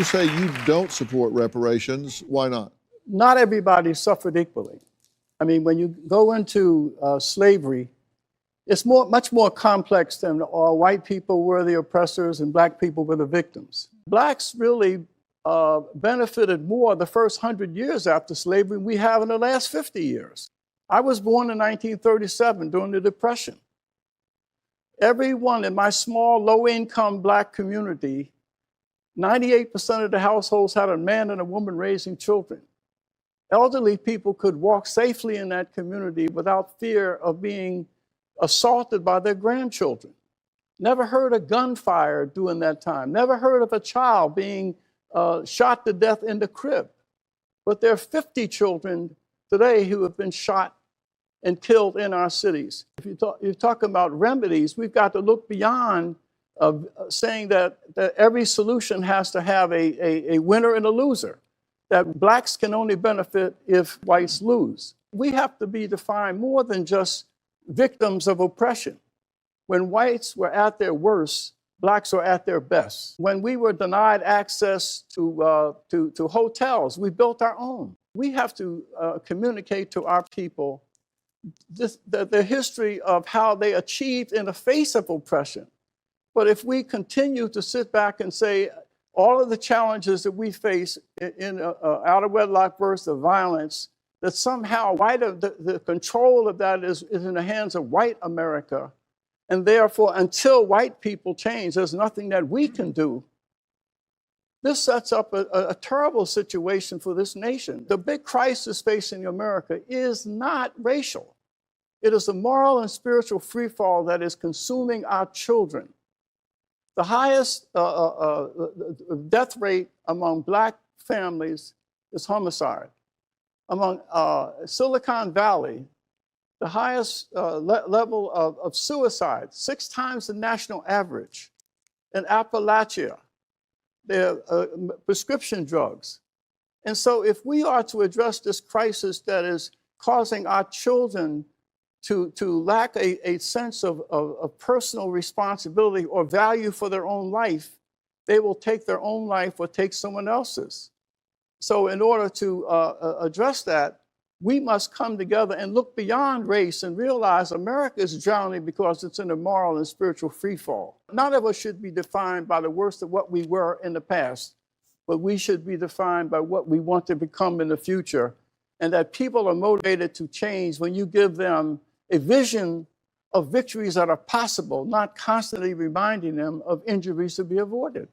you say you don't support reparations. Why not? Not everybody suffered equally. I mean, when you go into slavery, it's much more complex than white people were the oppressors and black people were the victims. Blacks really benefited more the first 100 years after slavery than we have in the last 50 years. I was born in 1937 during the Depression. Everyone in my small, low-income black community, 98% of the households had a man and a woman raising children. Elderly people could walk safely in that community without fear of being assaulted by their grandchildren. Never heard a gunfire during that time. Never heard of a child being shot to death in the crib. But there are 50 children today who have been shot and killed in our cities. If you're talking about remedies, we've got to look beyond saying that every solution has to have a winner and a loser, that blacks can only benefit if whites lose. We have to be defined more than just victims of oppression. When whites were at their worst, blacks were at their best. When we were denied access to hotels, we built our own. We have to communicate to our people the history of how they achieved in the face of oppression. But if we continue to sit back and say all of the challenges that we face in out of wedlock births, of violence, that somehow the control of that is in the hands of white America, and therefore until white people change, there's nothing that we can do. This sets up a terrible situation for this nation. The big crisis facing America is not racial. It is the moral and spiritual freefall that is consuming our children. The highest death rate among black families is homicide. Among Silicon Valley, the highest level of suicide, 6 times the national average. In Appalachia, there are prescription drugs. And so if we are to address this crisis that is causing our children to lack a sense of personal responsibility or value for their own life, they will take their own life or take someone else's. So in order to address that, we must come together and look beyond race and realize America is drowning because it's in a moral and spiritual freefall. None of us should be defined by the worst of what we were in the past, but we should be defined by what we want to become in the future, and that people are motivated to change when you give them a vision of victories that are possible, not constantly reminding them of injuries to be avoided.